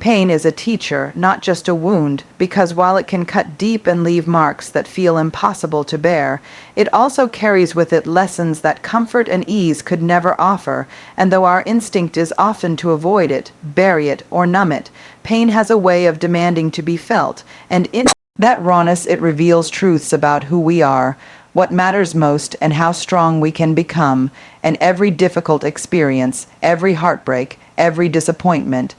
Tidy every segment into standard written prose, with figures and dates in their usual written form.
Pain is a teacher, not just a wound, because while it can cut deep and leave marks that feel impossible to bear, it also carries with it lessons that comfort and ease could never offer, and though our instinct is often to avoid it, bury it, or numb it, pain has a way of demanding to be felt, and in that rawness it reveals truths about who we are, what matters most, and how strong we can become, and every difficult experience, every heartbreak, every disappointment,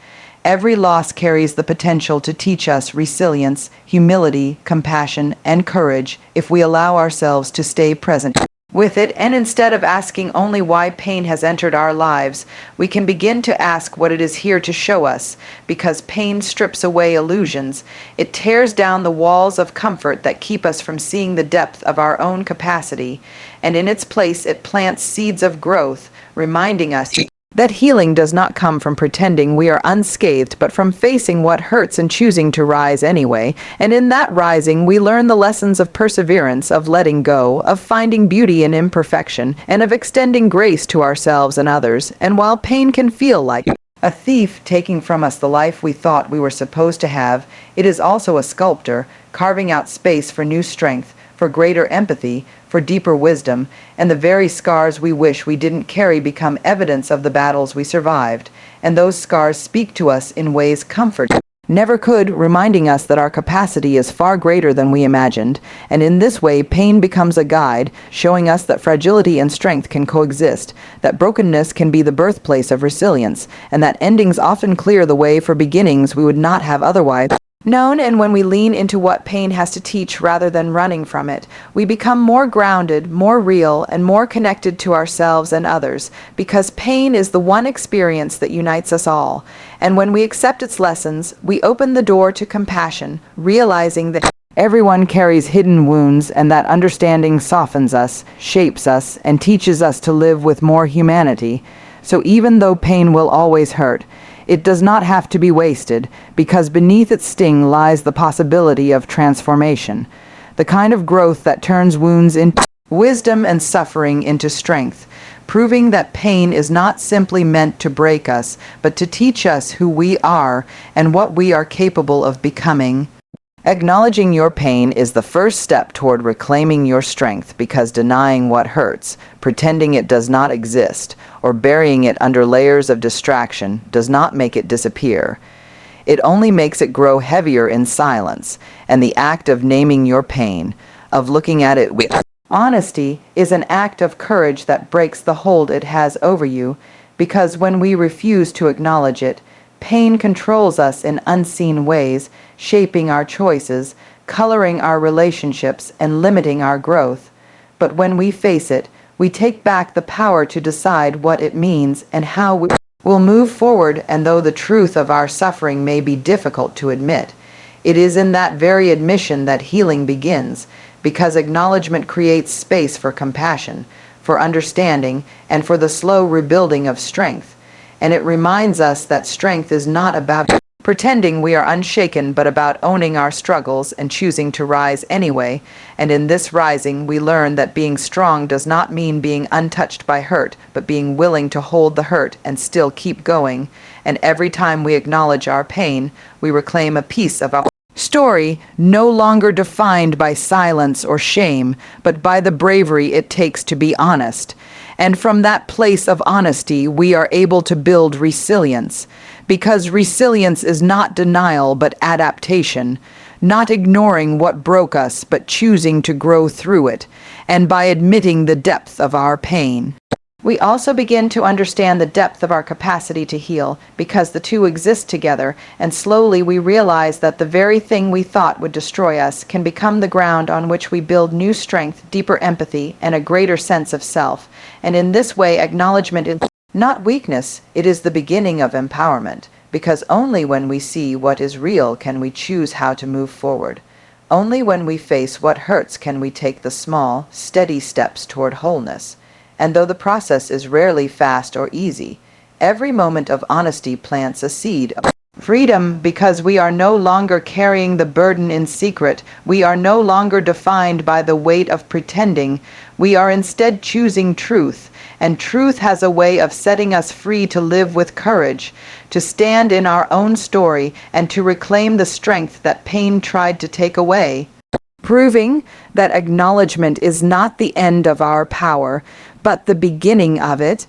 every loss carries the potential to teach us resilience, humility, compassion, and courage if we allow ourselves to stay present with it, and instead of asking only why pain has entered our lives, we can begin to ask what it is here to show us, because pain strips away illusions. It tears down the walls of comfort that keep us from seeing the depth of our own capacity, and in its place it plants seeds of growth, reminding us that healing does not come from pretending we are unscathed, but from facing what hurts and choosing to rise anyway. And in that rising, we learn the lessons of perseverance, of letting go, of finding beauty in imperfection, and of extending grace to ourselves and others. And while pain can feel like a thief taking from us the life we thought we were supposed to have, it is also a sculptor, carving out space for new strength, for greater empathy, for deeper wisdom, and the very scars we wish we didn't carry become evidence of the battles we survived, and those scars speak to us in ways comfort never could, reminding us that our capacity is far greater than we imagined, and in this way pain becomes a guide, showing us that fragility and strength can coexist, that brokenness can be the birthplace of resilience, and that endings often clear the way for beginnings we would not have otherwise known. And when we lean into what pain has to teach rather than running from it, we become more grounded, more real, and more connected to ourselves and others, because pain is the one experience that unites us all. And when we accept its lessons, we open the door to compassion, realizing that everyone carries hidden wounds, and that understanding softens us, shapes us, and teaches us to live with more humanity. So even though pain will always hurt, it does not have to be wasted, because beneath its sting lies the possibility of transformation, the kind of growth that turns wounds into wisdom and suffering into strength, proving that pain is not simply meant to break us, but to teach us who we are and what we are capable of becoming. Acknowledging your pain is the first step toward reclaiming your strength, because denying what hurts, pretending it does not exist, or burying it under layers of distraction does not make it disappear. It only makes it grow heavier in silence, and the act of naming your pain, of looking at it with honesty, is an act of courage that breaks the hold it has over you, because when we refuse to acknowledge it, pain controls us in unseen ways, shaping our choices, coloring our relationships, and limiting our growth. But when we face it, we take back the power to decide what it means and how we will move forward. And though the truth of our suffering may be difficult to admit, it is in that very admission that healing begins, because acknowledgement creates space for compassion, for understanding, and for the slow rebuilding of strength. And it reminds us that strength is not about pretending we are unshaken, but about owning our struggles and choosing to rise anyway. And in this rising, we learn that being strong does not mean being untouched by hurt, but being willing to hold the hurt and still keep going. And every time we acknowledge our pain, we reclaim a piece of our story, no longer defined by silence or shame, but by the bravery it takes to be honest. And from that place of honesty, we are able to build resilience, because resilience is not denial but adaptation, not ignoring what broke us but choosing to grow through it, and by admitting the depth of our pain, we also begin to understand the depth of our capacity to heal, because the two exist together, and slowly we realize that the very thing we thought would destroy us can become the ground on which we build new strength, deeper empathy, and a greater sense of self. And in this way, acknowledgement is not weakness, it is the beginning of empowerment, because only when we see what is real can we choose how to move forward. Only when we face what hurts can we take the small, steady steps toward wholeness. And though the process is rarely fast or easy, every moment of honesty plants a seed of freedom, because we are no longer carrying the burden in secret. We are no longer defined by the weight of pretending. We are instead choosing truth. and truth has a way of setting us free to live with courage, to stand in our own story, and to reclaim the strength that pain tried to take away. Proving that acknowledgement is not the end of our power, but the beginning of it.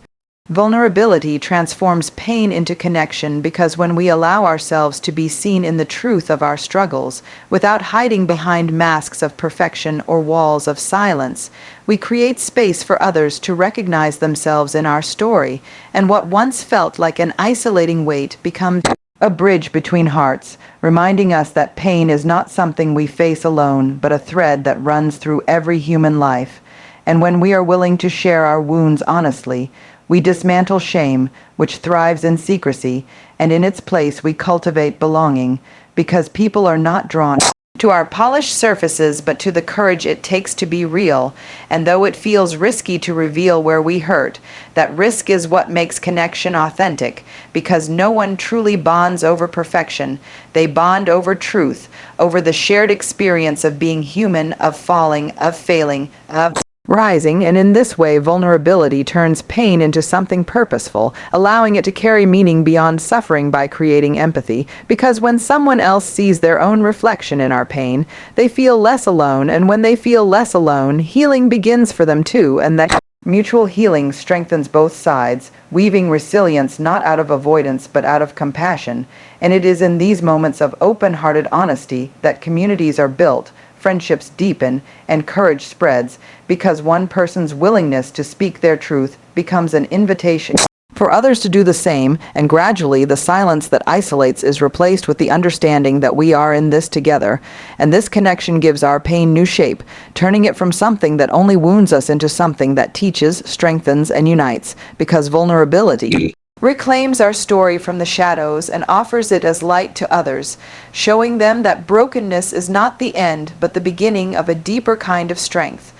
Vulnerability transforms pain into connection because when we allow ourselves to be seen in the truth of our struggles, without hiding behind masks of perfection or walls of silence, we create space for others to recognize themselves in our story, and what once felt like an isolating weight becomes a bridge between hearts, reminding us that pain is not something we face alone, but a thread that runs through every human life. And when we are willing to share our wounds honestly, we dismantle shame, which thrives in secrecy, and in its place we cultivate belonging, because people are not drawn to our polished surfaces but to the courage it takes to be real. And though it feels risky to reveal where we hurt, that risk is what makes connection authentic, because no one truly bonds over perfection. They bond over truth, over the shared experience of being human, of falling, of failing, of rising, and in this way vulnerability turns pain into something purposeful, allowing it to carry meaning beyond suffering by creating empathy, because when someone else sees their own reflection in our pain, they feel less alone, and when they feel less alone, healing begins for them too, and that mutual healing strengthens both sides, weaving resilience not out of avoidance but out of compassion. And it is in these moments of open-hearted honesty that communities are built, friendships deepen, and courage spreads, because one person's willingness to speak their truth becomes an invitation for others to do the same, and gradually the silence that isolates is replaced with the understanding that we are in this together, and this connection gives our pain new shape, turning it from something that only wounds us into something that teaches, strengthens, and unites, because vulnerability reclaims our story from the shadows and offers it as light to others, showing them that brokenness is not the end, but the beginning of a deeper kind of strength,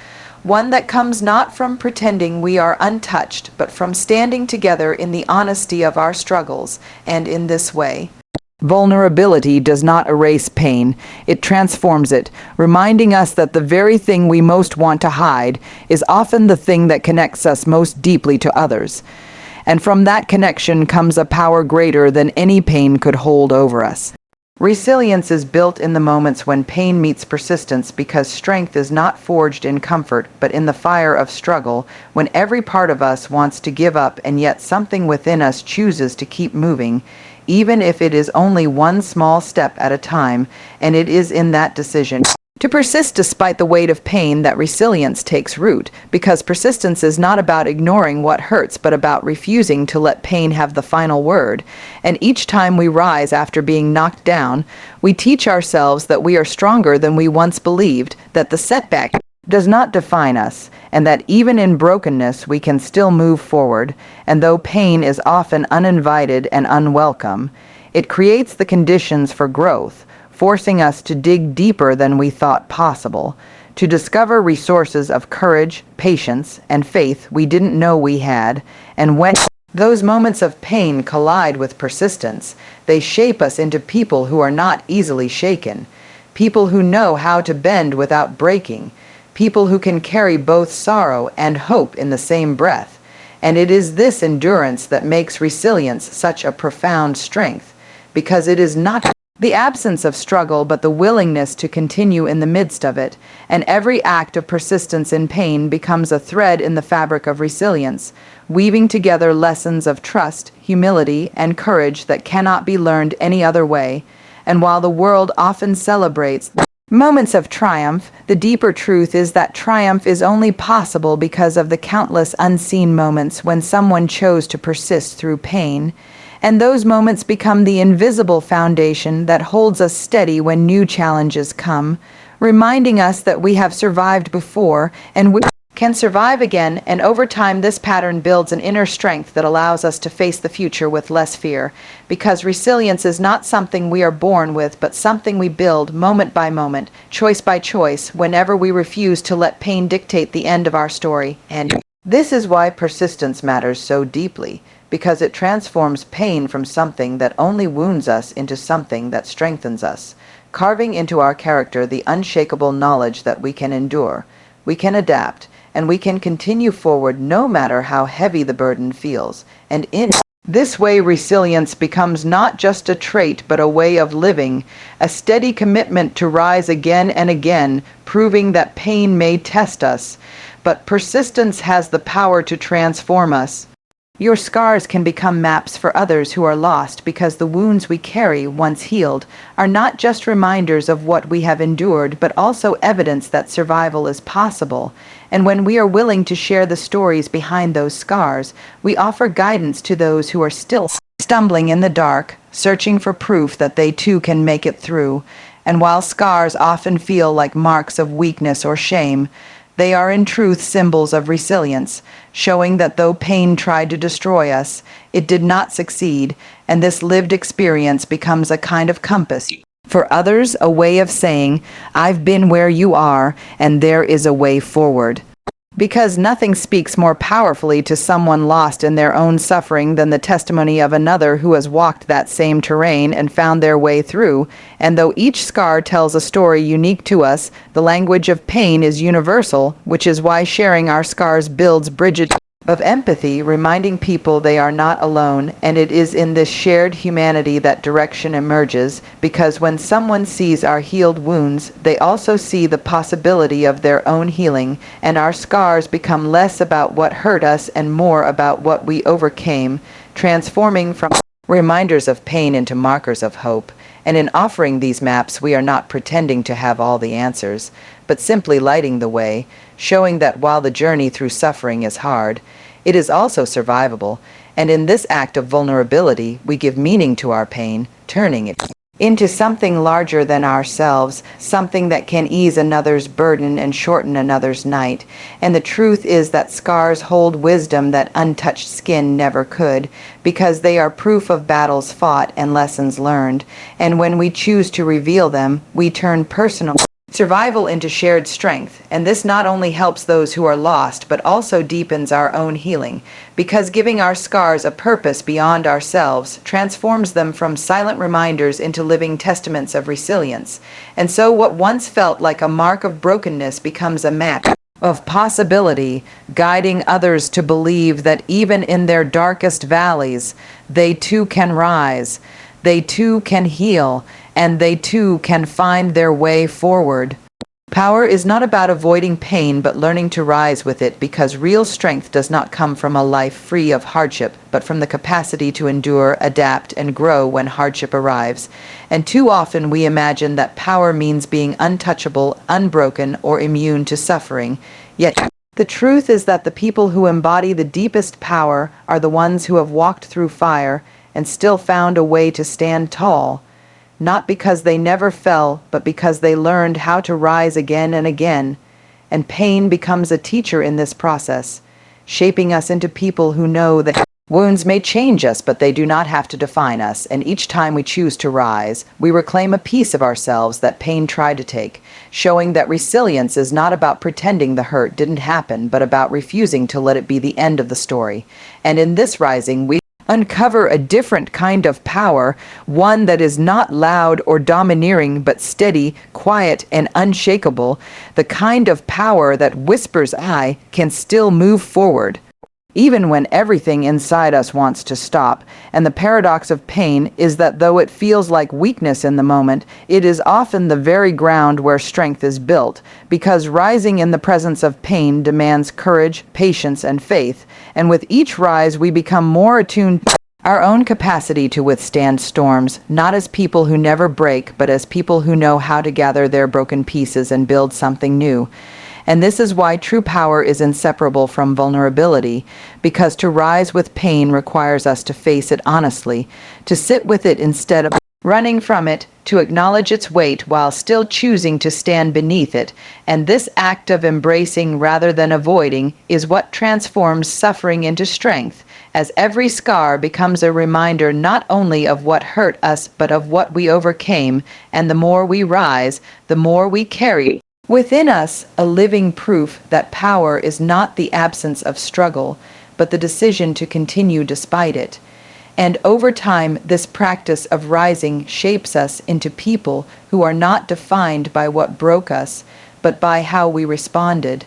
one that comes not from pretending we are untouched, but from standing together in the honesty of our struggles. And in this way, vulnerability does not erase pain, it transforms it, reminding us that the very thing we most want to hide is often the thing that connects us most deeply to others. And from that connection comes a power greater than any pain could hold over us. Resilience is built in the moments when pain meets persistence, because strength is not forged in comfort but in the fire of struggle, when every part of us wants to give up and yet something within us chooses to keep moving, even if it is only one small step at a time. And it is in that decision to persist despite the weight of pain that resilience takes root, because persistence is not about ignoring what hurts but about refusing to let pain have the final word. And each time we rise after being knocked down, we teach ourselves that we are stronger than we once believed, that the setback does not define us, and that even in brokenness we can still move forward. And though pain is often uninvited and unwelcome, it creates the conditions for growth, forcing us to dig deeper than we thought possible, to discover resources of courage, patience, and faith we didn't know we had. And when those moments of pain collide with persistence, they shape us into people who are not easily shaken, people who know how to bend without breaking, people who can carry both sorrow and hope in the same breath. And it is this endurance that makes resilience such a profound strength, because it is not the absence of struggle, but the willingness to continue in the midst of it, and every act of persistence in pain becomes a thread in the fabric of resilience, weaving together lessons of trust, humility, and courage that cannot be learned any other way. And while the world often celebrates moments of triumph, the deeper truth is that triumph is only possible because of the countless unseen moments when someone chose to persist through pain. And those moments become the invisible foundation that holds us steady when new challenges come, reminding us that we have survived before and we can survive again. And over time, this pattern builds an inner strength that allows us to face the future with less fear, because resilience is not something we are born with, but something we build moment by moment, choice by choice, whenever we refuse to let pain dictate the end of our story. And this is why persistence matters so deeply, because it transforms pain from something that only wounds us into something that strengthens us, carving into our character the unshakable knowledge that we can endure, we can adapt, and we can continue forward no matter how heavy the burden feels. And in this way, resilience becomes not just a trait but a way of living, a steady commitment to rise again and again, proving that pain may test us, but persistence has the power to transform us. Your scars can become maps for others who are lost because the wounds we carry, once healed, are not just reminders of what we have endured, but also evidence that survival is possible. And when we are willing to share the stories behind those scars, we offer guidance to those who are still stumbling in the dark, searching for proof that they too can make it through. And while scars often feel like marks of weakness or shame, they are in truth symbols of resilience, showing that though pain tried to destroy us, it did not succeed, and this lived experience becomes a kind of compass. For others, a way of saying, "I've been where you are, and there is a way forward." Because nothing speaks more powerfully to someone lost in their own suffering than the testimony of another who has walked that same terrain and found their way through. And though each scar tells a story unique to us, the language of pain is universal, which is why sharing our scars builds bridges of empathy, reminding people they are not alone, and it is in this shared humanity that direction emerges, because when someone sees our healed wounds, they also see the possibility of their own healing, and our scars become less about what hurt us and more about what we overcame, transforming from reminders of pain into markers of hope. And in offering these maps, we are not pretending to have all the answers, but simply lighting the way, showing that while the journey through suffering is hard, it is also survivable, and in this act of vulnerability, we give meaning to our pain, turning it into something larger than ourselves, something that can ease another's burden and shorten another's night. And the truth is that scars hold wisdom that untouched skin never could, because they are proof of battles fought and lessons learned. And when we choose to reveal them, we turn personal survival into shared strength, and this not only helps those who are lost, but also deepens our own healing, because giving our scars a purpose beyond ourselves transforms them from silent reminders into living testaments of resilience. And so what once felt like a mark of brokenness becomes a map of possibility, guiding others to believe that even in their darkest valleys, they too can rise, they too can heal, and they too can find their way forward. Power is not about avoiding pain, but learning to rise with it, because real strength does not come from a life free of hardship, but from the capacity to endure, adapt, and grow when hardship arrives. And too often we imagine that power means being untouchable, unbroken, or immune to suffering. Yet the truth is that the people who embody the deepest power are the ones who have walked through fire and still found a way to stand tall. Not because they never fell, but because they learned how to rise again and again. And pain becomes a teacher in this process, shaping us into people who know that wounds may change us, but they do not have to define us. And each time we choose to rise, we reclaim a piece of ourselves that pain tried to take, showing that resilience is not about pretending the hurt didn't happen, but about refusing to let it be the end of the story. And in this rising, we uncover a different kind of power, one that is not loud or domineering, but steady, quiet, and unshakable, the kind of power that whispers, "I can still move forward," even when everything inside us wants to stop. And the paradox of pain is that though it feels like weakness in the moment, it is often the very ground where strength is built, because rising in the presence of pain demands courage, patience, and faith. And with each rise, we become more attuned to our own capacity to withstand storms, not as people who never break, but as people who know how to gather their broken pieces and build something new. And this is why true power is inseparable from vulnerability, because to rise with pain requires us to face it honestly, to sit with it instead of running from it, to acknowledge its weight while still choosing to stand beneath it. And this act of embracing rather than avoiding is what transforms suffering into strength, as every scar becomes a reminder not only of what hurt us, but of what we overcame. And the more we rise, the more we carry within us a living proof that power is not the absence of struggle, but the decision to continue despite it. And over time, this practice of rising shapes us into people who are not defined by what broke us, but by how we responded.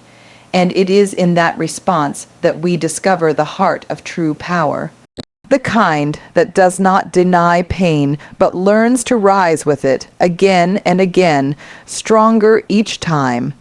and it is in that response that we discover the heart of true power. The kind that does not deny pain, but learns to rise with it again and again, stronger each time.